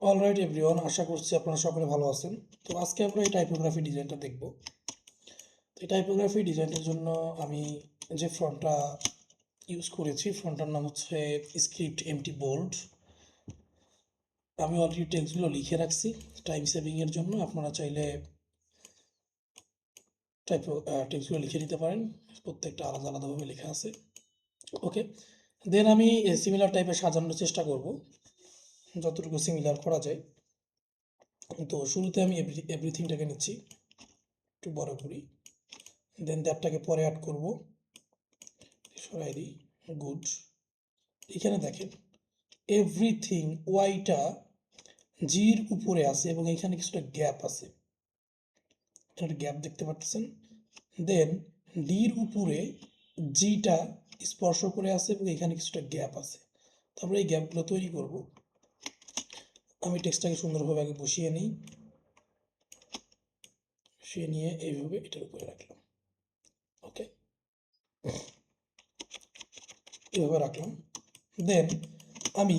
Alright everyone, আশা করছি আপনারা সকলে ভালো আছেন। তো আজকে আমরা এই টাইপোগ্রাফি ডিজাইনটা দেখব। তো এই টাইপোগ্রাফি ডিজাইনের জন্য আমি যে ফন্টটা ইউজ করেছি, ফন্টটার নাম হচ্ছে স্ক্রিপ্ট এমটি বোল্ড। আমি অলরেডি টেক্সটগুলো লিখে রাখছি টাইম সেভিংয়ের জন্য। আপনারা চাইলে টেক্সটগুলো লিখে নিতে পারেন, প্রত্যেকটা আলাদা আলাদাভাবে লেখা আছে। ওকে, দেন আমি সিমিলার টাইপের সাজানোর চেষ্টা করব, যতটুকু সিমিলার করা যায়। তো শুরুতে আমি এভরিথিংটাকে নিচ্ছি, একটু বড় করি, দেন দ্যাটটাকে পরে অ্যাড করব, সরাই দিই, গুড। এখানে দেখেন এভরিথিং ওয়াইটা জির উপরে আছে এবং এখানে কিছুটা গ্যাপ আছে, একটা গ্যাপ দেখতে পাচ্ছেন। দেন ডির উপরে জিটা স্পর্শ করে আছে এবং এখানে কিছুটা গ্যাপ আছে। তারপরে এই গ্যাপগুলো তৈরি করব। আমি টেক্সটটাকে সুন্দরভাবে আগে বসিয়ে নিই, বসিয়ে নিয়ে এইভাবে এটার উপরে রাখলাম। ওকে, এভাবে রাখলাম। দেন আমি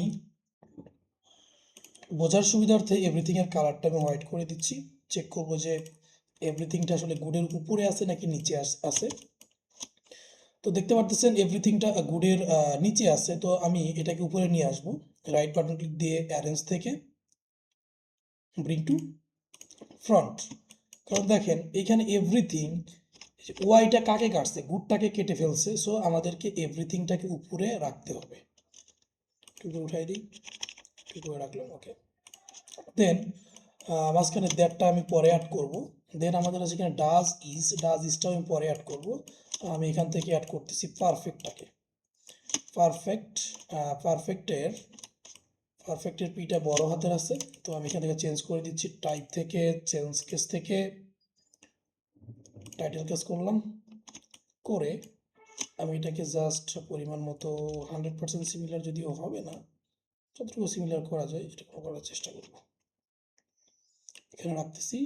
বোঝার সুবিধার্থে এভরিথিংয়ের কালারটা আমি হোয়াইট করে দিচ্ছি। চেক করব যে এভরিথিংটা আসলে গুডের উপরে আছে নাকি নিচে আছে। তো দেখতে পাচ্ছেন এভরিথিংটা গুডের নিচে আছে, তো আমি এটাকে উপরে নিয়ে আসবো। রাইট বাটন ক্লিক দিয়ে অ্যারেঞ্জ থেকে ব্রিং টু ফ্রন্ট। কারণ দেখেন এইখানে এভরিথিং ওয়াইটা কাকে কাটছে, গুডটাকে কেটে ফেলছে। সো আমাদেরকে এভরিথিংটাকে উপরে রাখতে হবে। একটু উঠাই দিই, একটু করে রাখলাম। ওকে, দেন মাঝখানে দ্যাটটা আমি পরে অ্যাড করব। দেন আমাদের আছে এখানে ডাজ ইজটাও আমি পরে অ্যাড করব। আমি এখান থেকে অ্যাড করতেছি পারফেক্টটাকে। পারফেক্টের পিটা বড় হাতের আছে, তো আমি এখান থেকে চেঞ্জ করে দিচ্ছি। টাইপ থেকে চেঞ্জ কেস থেকে টাইটেল কেস করলাম, করে আমি এটাকে জাস্ট পরিমাণ মতো 100% সিমিলার, যদিও হবে না, যতটুকু সিমিলার করা যায় এটা করার চেষ্টা করব। এখানে রাখতেছি,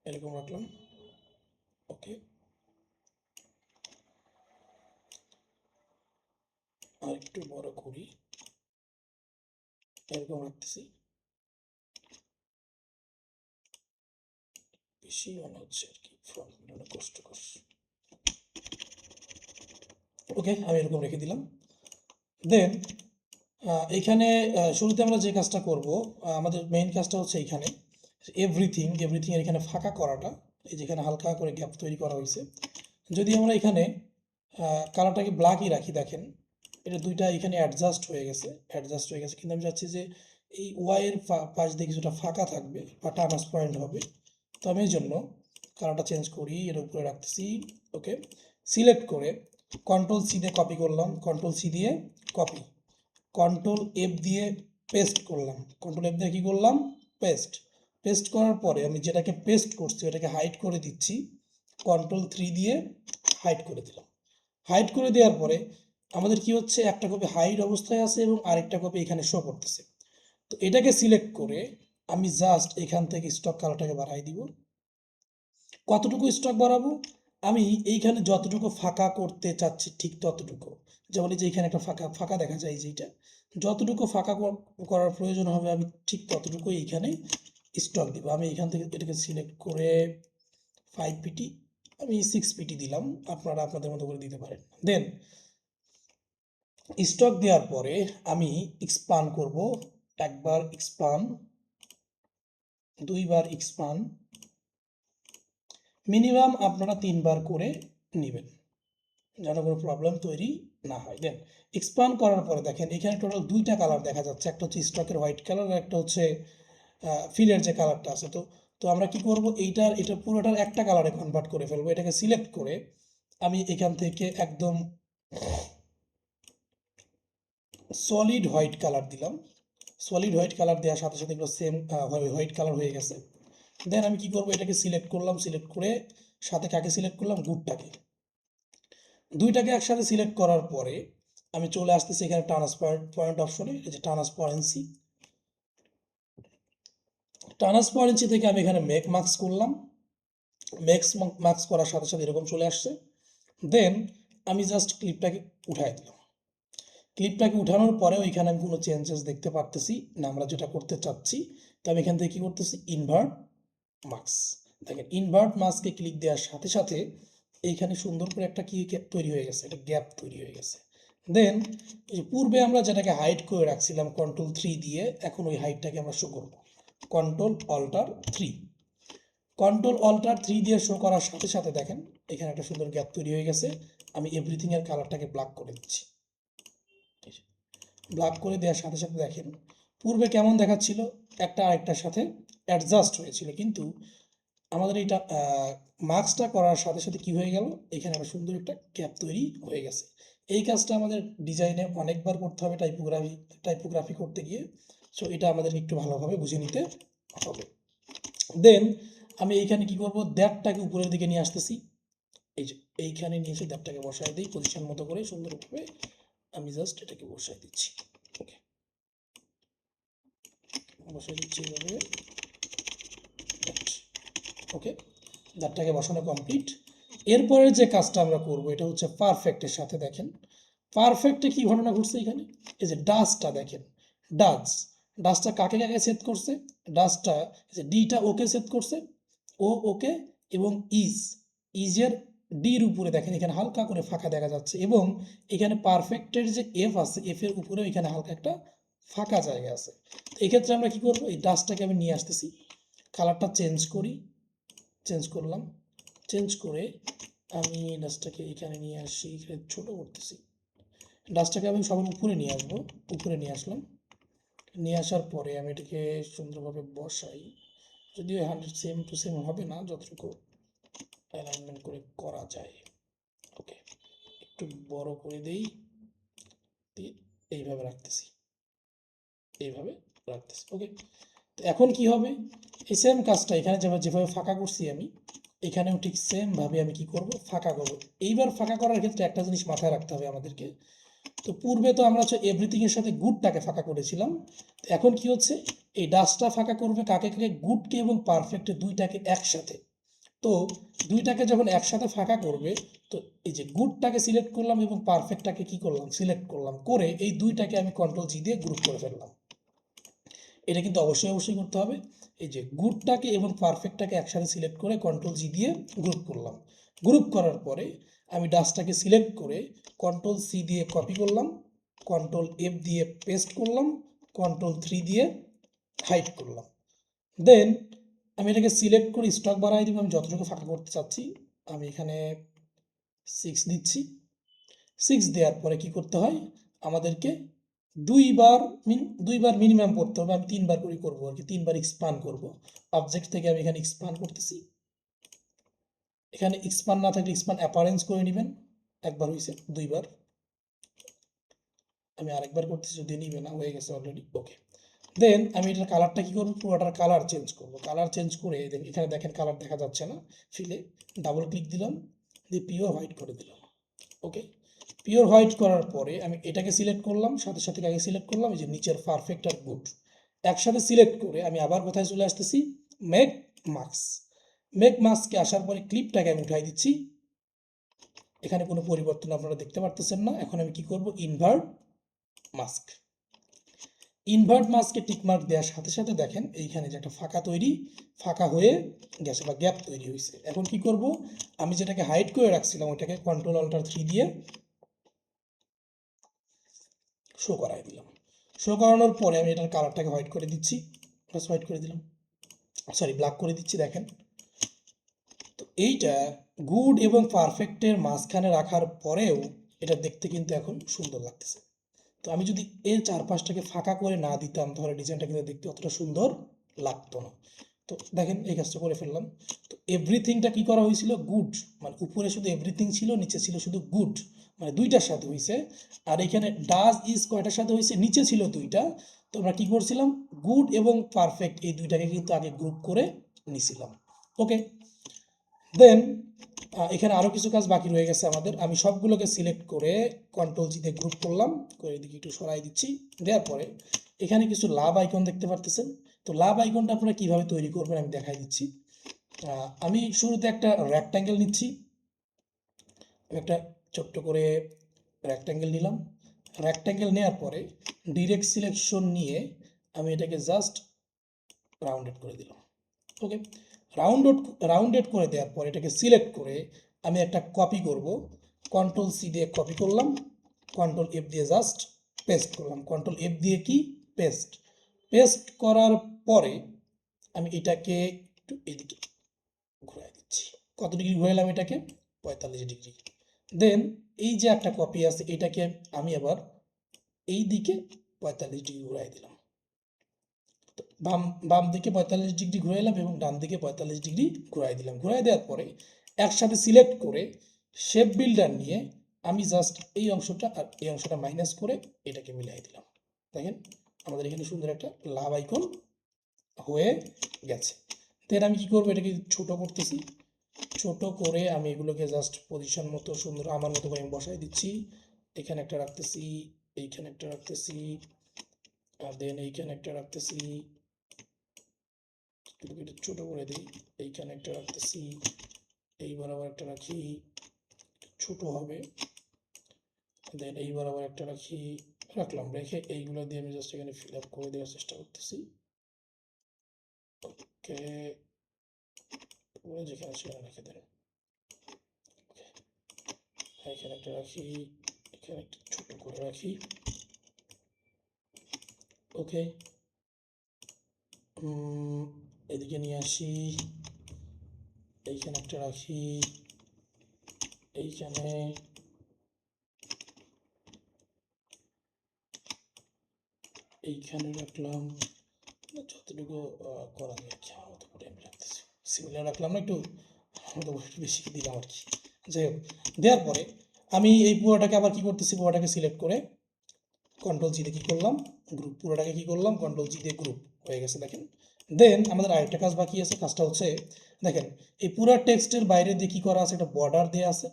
এরকম রাখলাম। ওকে, আর একটু বড় করি, এরকম রাখতেছি। বেশি মনে হচ্ছে আর কি, ফ্রন্ট অনেক কষ্টকর। ওকে, আমি এরকম রেখে দিলাম। দেন এইখানে শুরুতে আমরা যে কাজটা করব, আমাদের মেইন কাজটা হচ্ছে এইখানে এভরিথিং এর এখানে ফাঁকা করাটা। এই যেখানে হালকা করে গ্যাপ তৈরি করা হয়েছে। যদি আমরা এখানে কালারটাকে ব্ল্যাকই রাখি, দেখেন এটা দুইটা এখানে অ্যাডজাস্ট হয়ে গেছে, কিন্তু আমি চাচ্ছি যে এই ওয়াইয়ের পাশ দিয়ে কিছুটা ফাঁকা থাকবে বা ট্রান্সপারেন্ট হবে। তো আমি এই জন্য কালারটা চেঞ্জ করি, এর উপরে রাখতেছি। ওকে, সিলেক্ট করে কন্ট্রোল সি দিয়ে কপি করলাম, কন্ট্রোল সি দিয়ে কপি, কন্ট্রোল এফ দিয়ে পেস্ট করলাম, কন্ট্রোল এফ দিয়ে কী করলাম, পেস্ট করার পরে আমি যেটাকে পেস্ট করছি ওটাকে হাইড করে দিচ্ছি, কন্ট্রোল 3 দিয়ে হাইড করে দিলাম। হাইড করে দেওয়ার পরে আমাদের কি হচ্ছে, একটা কপি হাইড অবস্থায় আছে এবং আরেকটা কপি এখানে শো করতেছে। তো এটাকে সিলেক্ট করে আমি জাস্ট এখান থেকে স্টক কালারটাকে বাড়াই দিব। কতটুকু স্টক বাড়াবো, আমি এইখানে যতটুকু ফাঁকা করতে চাচ্ছি ঠিক ততটুকু। যেমন এই যে এখানে একটা ফাঁকা ফাঁকা দেখা যায়, যেটা যতটুকু ফাঁকা করার প্রয়োজন হবে আমি ঠিক ততটুকুই এইখানে স্টক দিব। আমি এখান থেকে এটাকে সিলেক্ট করে 5 পিটি, আমি 6 পিটি দিলাম, আপনারা আপনাদের মতো করে দিতে পারেন। দেন স্টক দেওয়ার পরে আমি এক্সপান্ড করব, একবার এক্সপান্ড, দুইবার এক্সপান্ড, মিনিমাম আপনারা 3 বার করে নেবেন যেন কোনো প্রবলেম তৈরি না হয়। দেন এক্সপান্ড করার পরে দেখেন এখানে টোটাল দুইটা কালার দেখা যাচ্ছে, একটা হচ্ছে স্টকের হোয়াইট কালার আর একটা হচ্ছে ফিলের যে কালারটা আছে। তো তো আমরা কি করব, এটা পুরোটার একটা কালারে কনভার্ট করে ফেলবো। এটাকে সিলেক্ট করে আমি এখান থেকে একদম সলিড হোয়াইট কালার দিলাম। সলিড হোয়াইট কালার দেওয়ার সাথে সাথে এগুলো সেম হোয়াইট কালার হয়ে গেছে। দেন আমি কি করব, এটাকে সিলেক্ট করলাম, সিলেক্ট করে সাথে কাকে সিলেক্ট করলাম, গুডটাকে। দুইটাকে একসাথে সিলেক্ট করার পরে আমি চলে আসতেছি এখানে ট্রান্সপারেন্ট অপশনে, এই যে ট্রান্সপারেন্সি থেকে আমি এখানে মেক মার্কস করলাম। মার্কস করার সাথে সাথে এরকম চলে আসছে। দেন আমি জাস্ট ক্লিপটাকে উঠাই দিলাম। ক্লিপটাকে উঠানোর পরেও এখানে আমি কোনো চেঞ্জেস দেখতে পারতেছি না, আমরা যেটা করতে চাচ্ছি। তো আমি এখান থেকে কী করতেছি, ইনভার্ট মাস্ক। দেখেন ইনভার্ট মাস্কে ক্লিক দেওয়ার সাথে সাথে এইখানে সুন্দর করে একটা কি তৈরি হয়ে গেছে, একটা গ্যাপ তৈরি হয়ে গেছে। দেন পূর্বে আমরা যেটাকে হাইড করে রাখছিলাম Ctrl+3 দিয়ে, এখন ওই হাইটটাকে আমরা শো করব Ctrl+Alt+3। Ctrl+Alt+3 দিয়ে শো করার সাথে সাথে দেখেন এখানে একটা সুন্দর গ্যাপ তৈরি হয়ে গেছে। আমি এভরিথিং এর কালারটাকে ব্ল্যাক করে দিচ্ছি। ব্ল্যাক করে দেওয়ার সাথে সাথে দেখেন পূর্বে কেমন দেখাচ্ছিল, একটা আরেকটার সাথে অ্যাডজাস্ট হয়েছিল, কিন্তু আমাদের এইটা মার্কসটা করার সাথে সাথে কি হয়ে গেল, এখানে একটা সুন্দর একটা গ্যাপ তৈরি হয়ে গেছে। এই কাজটা আমাদের ডিজাইনে অনেকবার করতে হবে টাইপোগ্রাফি করতে গিয়ে। সো এটা আমাদেরকে একটু ভালোভাবে বুঝে নিতে হবে। দেন আমি এইখানে কি করব, দ্যাটটাকে উপরের দিকে নিয়ে আসতেছি। এই যে এইখানে নিয়ে এসে দ্যাটটাকে বসায় দিই পজিশন মতো করে সুন্দরভাবে। আমি জাস্ট এটাকে বসায় দিচ্ছি। ওকে, বসায় দিচ্ছি এইভাবে। ওকে, দ্যাটটাকে বসানো কমপ্লিট। এরপরের যে কাজটা আমরা করব এটা হচ্ছে পারফেক্টের সাথে। দেখেন পারফেক্টে কি ঘটনা ঘটছে এখানে, এই যে ডাস্টটা দেখেন, ডাস্টটা কাকে কাকে সেট করছে, ডাস্টটা যে ডিটা ওকে সেট করছে, ও ওকে, এবং ইজের ডির উপরে দেখেন এখানে হালকা করে ফাঁকা দেখা যাচ্ছে, এবং এখানে পারফেক্টের যে এফ আছে এফ এর উপরেও এখানে হালকা একটা ফাঁকা জায়গা আছে। তো এক্ষেত্রে আমরা কি করব, এই ডাস্টটাকে আমি নিয়ে আসতেছি, কালারটা চেঞ্জ করি, চেঞ্জ করলাম, চেঞ্জ করে আমি ডাস্টটাকে এখানে নিয়ে আসি, এখানে ছোটো করতেছি। ডাস্টটাকে আমি সবার উপরে নিয়ে আসবো, উপরে নিয়ে আসলাম। নিয়ে আসার পরে আমি এটাকে সুন্দরভাবে বসাই, যদিও 100 সেম টু সেম হবে না, যতটুকু অ্যালাইনমেন্ট করে করা যায়। ওকে, একটু বড় করে দেই, এইভাবে রাখতেছি, এইভাবে রাখতেছি। ওকে, তো এখন কি হবে, এই সেম কাজটা এখানে যেভাবে ফাঁকা করছি আমি, এখানেও ঠিক সেমভাবে আমি কি করব, ফাঁকা করব। এইবার ফাঁকা করার ক্ষেত্রে একটা জিনিস মাথায় রাখতে হবে আমাদেরকে। তো পূর্বে তো আমরা হচ্ছে এভরিথিং এর সাথে গুডটাকে ফাঁকা করেছিলাম, এখন কি হচ্ছে, এই ডাস্টটা ফাঁকা করবে কাকে কাকে, গুডকে এবং পারফেক্টে দুইটাকে একসাথে। তো দুইটাকে যখন একসাথে ফাঁকা করবে, তো এই যে গুডটাকে সিলেক্ট করলাম এবং পারফেক্টটাকে কি করলাম, সিলেক্ট করলাম, করে এই দুইটাকে আমি Ctrl+G দিয়ে গ্রুপ করে ফেললাম। এটা কিন্তু অবশ্যই করতে হবে। এই যে গুডটাকে এবং পারফেক্টটাকে একসাথে সিলেক্ট করে Ctrl+G দিয়ে গ্রুপ করলাম। গ্রুপ করার পরে আমি ডাস্টটাকে সিলেক্ট করে Ctrl+C দিয়ে কপি করলাম, Ctrl+F দিয়ে পেস্ট করলাম, Ctrl+3 দিয়ে হাইড করলাম। দেন আমি এটাকে সিলেক্ট করে স্টক বাড়াই দিব, আমি যতটুকু ফাঁকা করতে চাচ্ছি। আমি এখানে 6 দিচ্ছি। 6 দেওয়ার পরে কি করতে হয়, আমাদেরকে দুইবার মিনিমাম করতে হবে। আমি 3বার করে করবো আর কি, 3বার এক্সপান্ড করব। অবজেক্ট থেকে আমি এখানে এক্সপান্ড করতেছি, এখানে এক্সপান্ড না থাকলে এক্সপান্ড অ্যাপারেন্স করে নেবেন। একবার হয়েছে, দুইবার আমি আরেকবার করতেছি, যদি নিবে না, হয়ে গেছে অলরেডি। ওকে, দেন আমি এটার কালারটা কি করবো, পুরোটার কালার চেঞ্জ করব। কালার চেঞ্জ করে এখানে দেখেন কালার দেখা যাচ্ছে না, ফিলে ডাবল ক্লিক দিলাম, দিয়ে পিওর হোয়াইট করে দিলাম। ওকে, পিওর হোয়াইট করার পরে আমি এটাকে সিলেক্ট করলাম, সাথে সাথে আগে সিলেক্ট করলাম এই যে নিচের পারফেক্ট আর গুড একসাথে সিলেক্ট করে আমি আবার কোথায় চলে আসতেছি, মেক মাস্ক। মেক মাস্কে আসার পরে ক্লিপটাকে আমি উঠাই দিচ্ছি। এখানে কোনো পরিবর্তন আপনারা দেখতে পারতেছেন না। এখন আমি কি করব, ইনভার্ট মাস্ক। ইনভার্ট মাস্কে টিকমার্ক দেওয়ার সাথে সাথে দেখেন এইখানে যে একটা ফাঁকা হয়ে গেছে বা গ্যাপ তৈরি হয়েছে। এখন কি করব, আমি যেটাকে হাইড করে রাখছিলাম ওইটাকে Ctrl+Alt+3 দিয়ে শো করাই দিলাম। শো করানোর পরে আমি এটার কালারটাকে হোয়াইট করে দিচ্ছি, প্লাস হোয়াইট করে দিলাম, সরি ব্ল্যাক করে দিচ্ছি। দেখেন তো এইটা গুড এবং পারফেক্টের মাঝখানে রাখার পরেও এটা দেখতে কিন্তু এখন সুন্দর লাগতেছে। তো আমি যদি এর চারপাশটাকে ফাঁকা করে না দিতাম তাহলে ডিজাইনটা কিন্তু দেখতে অতটা সুন্দর লাগতো না। তো দেখেন এই কাজটা করে ফেললাম। তো এভরিথিংটা কি করা হয়েছিল, গুড, মানে উপরে শুধু এভরিথিং ছিল, নিচে ছিল শুধু গুড, মানে দুইটার সাথে হয়েছে। আর এখানে ডাজ ইজ কয়টার সাথে হয়েছে, নিচে ছিল দুইটা। তো আমরা কি করছিলাম, গুড এবং পারফেক্ট এই দুইটাকে কিন্তু আগে গ্রুপ করে নিছিলাম। ওকে, দেন এখানে আরও কিছু কাজ বাকি রয়ে গেছে আমাদের। আমি সবগুলোকে সিলেক্ট করে Ctrl+G দিয়ে গ্রুপ করলাম, করে এদিকে একটু সরাই দিচ্ছি। দেওয়ার পরে এখানে কিছু লাভ আইকন দেখতে পারতেছেন। তো লাভ আইকনটা আপনারা কীভাবে তৈরি করবেন আমি দেখাই দিচ্ছি। আমি শুরুতে একটা রেক্ট্যাঙ্গেল নিচ্ছি, আমি একটা ছোট্ট করে রেক্ট্যাঙ্গেল নিলাম। রেক্ট্যাঙ্গেল নেওয়ার পরে ডিরেক্ট সিলেকশন নিয়ে আমি এটাকে জাস্ট রাউন্ডেড করে দিলাম। ওকে, রাউন্ডেড করে দেওয়ার পর এটাকে সিলেক্ট করে আমি একটা কপি করব, কন্ট্রোল সি দিয়ে কপি করলাম, কন্ট্রোল এফ দিয়ে জাস্ট পেস্ট করলাম, কন্ট্রোল এফ দিয়ে কি পেস্ট করার পরে আমি এটাকে একটু এদিকে ঘুরাই দিচ্ছি। কত ডিগ্রি ঘুরাইলাম এটাকে? 45 ডিগ্রি। দেন এই যে একটা কপি আছে এটাকে আমি আবার এই দিকে 45 ডিগ্রি ঘুরাই দিলাম। বাম বাম দিকে 45 ডিগ্রি ঘুরাইলাম এবং ডান দিকে 45 ডিগ্রি ঘুরাই দিলাম। ঘুরাই দেওয়ার পরে একসাথে সিলেক্ট করে শেপ বিল্ডার নিয়ে আমি জাস্ট এই অংশটা আর এই অংশটা মাইনাস করে এটাকে মিলাই দিলাম। দেখেন আমাদের এখানে সুন্দর একটা লাভ আইকন হয়ে গেছে। দেন আমি কি করবো, এটাকে ছোট করতেছি, ছোট করে আমি এগুলোকে জাস্ট পজিশন মতো সুন্দর আমার মতো করে আমি বসাই দিচ্ছি। এখানে একটা রাখতেছি, এইখানে একটা রাখতেছি, আর দেন এইখানে একটা রাখতেছি, ছোট করে দিই, এইখানে একটা রাখতেছি, এই বরাবর একটা রাখি, ছোট হবে, দেন এই বরাবর একটা রাখলাম, রেখে এইগুলো দিয়ে আমি জাস্ট এখানে ফিল আপ করে দেওয়ার চেষ্টা করতেছি। ওকে, পুরো যেখানে সেখানে রেখে দেন। এখানে একটা রাখি, এখানে একটা ছোট করে রাখি। ওকে, এদিকে নিয়ে আসি, এইখানে একটা রাখি, এইখানে রাখলাম, যতটুকু করা যায় কি আমার মতো করে আমি রাখতেছি, সিমিলার রাখলাম না, একটু বেশি দিলাম আর কি। যাই হোক, দেওয়ার পরে আমি এই পুরোটাকে আবার কি করতেছি, পুরোটাকে সিলেক্ট করে কন্ট্রোল জি দিয়ে কী করলাম, গ্রুপ, পুরোটাকে কী করলাম, কন্ট্রোল জি দিয়ে গ্রুপ হয়ে গেছে। দেখেন, দেন আমাদের আরেকটা কাজ বাকি আছে, কাজটা হচ্ছে দেখেন এই পুরো টেক্সটের বাইরে দিয়ে কী করা আছে, একটা বর্ডার দেওয়া আছে।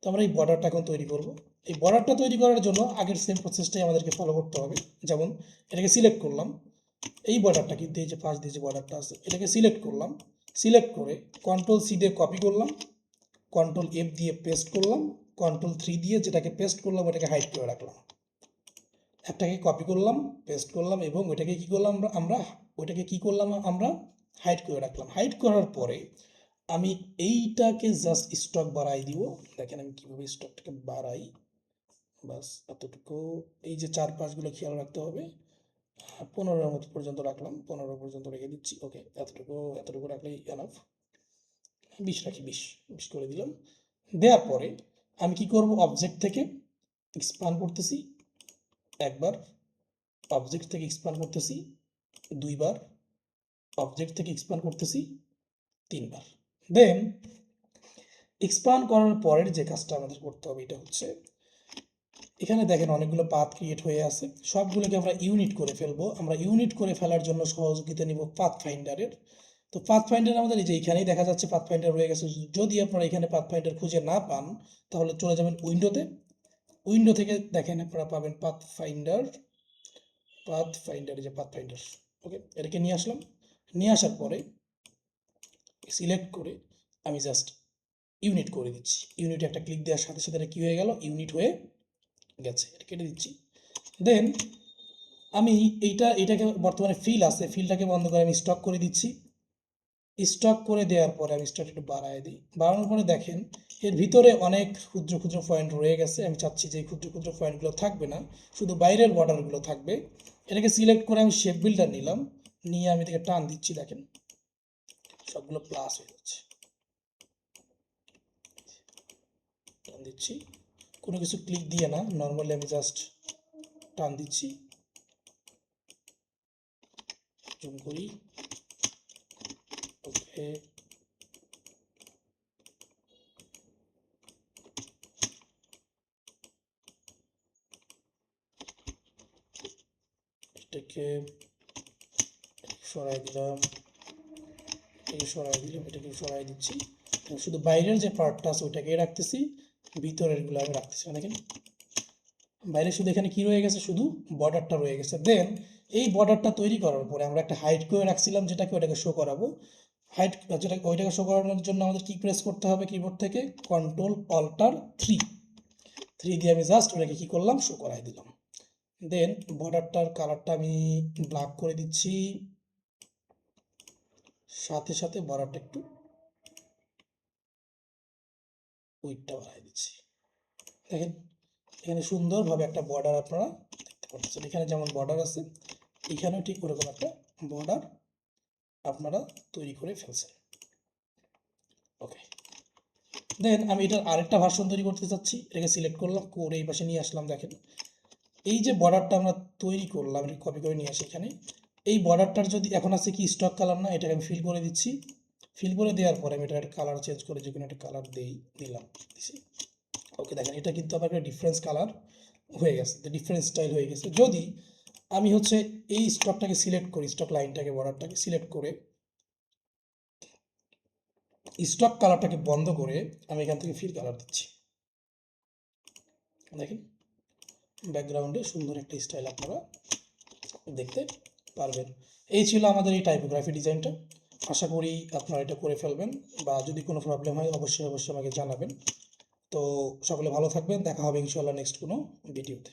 তো আমরা এই বর্ডারটা এখন তৈরি করব। এই বর্ডারটা তৈরি করার জন্য আগের সেম প্রসেসটাই আমাদেরকে ফলো করতে হবে। যেমন এটাকে সিলেক্ট করলাম, এই বর্ডারটা কিন্তু এই যে পাশ দিয়ে যে বর্ডারটা আছে এটাকে সিলেক্ট করলাম, সিলেক্ট করে কন্ট্রোল সি দিয়ে কপি করলাম, কন্ট্রোল এফ দিয়ে পেস্ট করলাম, কন্ট্রোল 3 দিয়ে যেটাকে পেস্ট করলাম ওটাকে হাইড করে রাখলাম। একটাকে কপি করলাম, পেস্ট করলাম এবং ওইটাকে কী করলাম ওইটাকে কী করলাম আমরা হাইড করে রাখলাম। হাইড করার পরে আমি এইটাকে জাস্ট স্টক বাড়াই দিব। দেখেন আমি কীভাবে স্টকটাকে বাড়াই, বাস এতটুকু। এই যে চার পাঁচগুলো খেয়াল রাখতে হবে। 15 মতো পর্যন্ত রাখলাম, 15 পর্যন্ত রেখে দিচ্ছি। ওকে, এতটুকু রাখলেই এনাফ। 20 রাখি, 20 করে দিলাম। দেওয়ার পরে আমি কি করব, অবজেক্ট থেকে এক্সপ্যান্ড করতেছি একবার, অবজেক্ট থেকে এক্সপ্যান্ড করতেছি দুইবার, অবজেক্ট থেকে এক্সপ্যান্ড করতেছি তিনবার। দেন এক্সপ্যান্ড করার পরের যে কাজটা আমাদের করতে হবে এটা হচ্ছে, এখানে দেখেন অনেকগুলো পাথ ক্রিয়েট হয়ে আছে, সবগুলোকে আমরা ইউনিট করে ফেলবো। আমরা ইউনিট করে ফেলার জন্য সহযোগিতা নিব পাথ ফাইন্ডারের। তো পাথ ফাইন্ডার আমাদের এই যে এখানেই দেখা যাচ্ছে পাথ ফাইন্ডার রয়ে গেছে। যদি আপনারা এখানে পাথ ফাইন্ডার খুঁজে না পান তাহলে চলে যাবেন উইন্ডোতে, উইন্ডো থেকে দেখেন আপনারা পাবেন পাথ ফাইন্ডার, যে পাথ ফাইন্ডার। ওকে, এটাকে নিয়ে আসলাম, নিয়ে আসার পরে সিলেক্ট করে আমি জাস্ট ইউনিট করে দিচ্ছি। ইউনিটে একটা ক্লিক দেওয়ার সাথে সাথে এটা কী হয়ে গেল, ইউনিট হয়ে গেছে। এটা কেটে দিচ্ছি। দেন আমি এটাকে বর্তমানে ফিল আছে, ফিলটাকে বন্ধ করে আমি স্টক করে দিচ্ছি। স্টক করে দেওয়ার পরে আমি স্টক একটু বাড়ায় দিই। বাড়ানোর পরে দেখেন এর ভিতরে অনেক ক্ষুদ্র ক্ষুদ্র পয়েন্ট রয়ে গেছে। আমি চাচ্ছি যে এই ক্ষুদ্র ক্ষুদ্র পয়েন্টগুলো থাকবে না, শুধু বাইরের বর্ডারগুলো থাকবে। এটাকে সিলেক্ট করে আমি শেপ বিল্ডার নিলাম, নিয়ে আমি এটাকে টান দিচ্ছি। দেখেন সবগুলো প্লাস হয়ে যাচ্ছে, টান দিচ্ছি, কোনো কিছু ক্লিক দিয়ে না, নর্মালি আমি জাস্ট টান দিচ্ছি। জুম করি, ওকে, এটাকে সরাই দিলাম, এটাকে সরাই দিলাম, এটাকে সরাই দিচ্ছি। শুধু বাইরের যে পার্টটা আছে ওইটাকে রাখতেছি, ভিতরেরগুলো আমি রাখতেছি না। দেখেন বাইরে শুধু এখানে কি রয়ে গেছে, শুধু বর্ডারটা রয়ে গেছে। দেন এই বর্ডারটা তৈরি করার পরে আমরা একটা হাইড করে রাখছিলাম যেটাকে, ওইটাকে শো করাবো। হাইড যেটা ওইটাকে শো করানোর জন্য আমাদের কি প্রেস করতে হবে, কিবোর্ড থেকে কন্ট্রোল অল্টার 3, 3 দিয়ে আমি জাস্ট ওটাকে কি করলাম, শো করাই দিলাম। দেন বর্ডারটার কালারটা আমি ব্ল্যাক করে দিচ্ছি, সাথে সাথে বর্ডারটা একটু উইডটা বাড়াই দিচ্ছি। দেখেন এখানে সুন্দরভাবে একটা বর্ডার আপনারা দেখতে পাচ্ছেন। এখানে যেমন বর্ডার আছে, এখানেও ঠিক ওরকম একটা বর্ডার আপনারা তৈরি করে ফেলছেন। ওকে, দেন আমি এটার আরেকটা ভার্সন তৈরি করতে চাচ্ছি। এটাকে সিলেক্ট করলাম, করে এই পাশে নিয়ে আসলাম। দেখেন এই যে বর্ডারটা আমরা তৈরি করলাম, এটা কপি করে নিয়ে আসি এখানে। এই বর্ডারটার যদি এখন আছে কি স্টক কালার না, এটাকে আমি ফিল করে দিচ্ছি। ফিল করে দেওয়ার পরে আমি এটা একটা কালার চেঞ্জ করে যে কোনো একটা কালার দিলাম, দিছি। ওকে, দেখেন এটা কিন্তু আবার একটা ডিফারেন্স কালার হয়ে গেছে, ডিফারেন্ট স্টাইল হয়ে গেছে। যদি আমি হচ্ছে এই স্টকটাকে সিলেক্ট করি, স্টক লাইনটাকে, বর্ডারটাকে সিলেক্ট করে স্টক কালারটাকে বন্ধ করে আমি এখান থেকে ফিল কালার দিচ্ছি। দেখেন ব্যাকগ্রাউন্ডে সুন্দর একটা স্টাইল আপনারা দেখতে পারবেন। এই ছিল আমাদের এই টাইপোগ্রাফি ডিজাইনটা। আশা করি আপনারা এটা করে ফেলবেন, বা যদি কোনো প্রবলেম হয় অবশ্যই আমাকে জানাবেন। তো সকলে ভালো থাকবেন, দেখা হবে ইনশাআল্লাহ নেক্সট কোনো ভিডিওতে।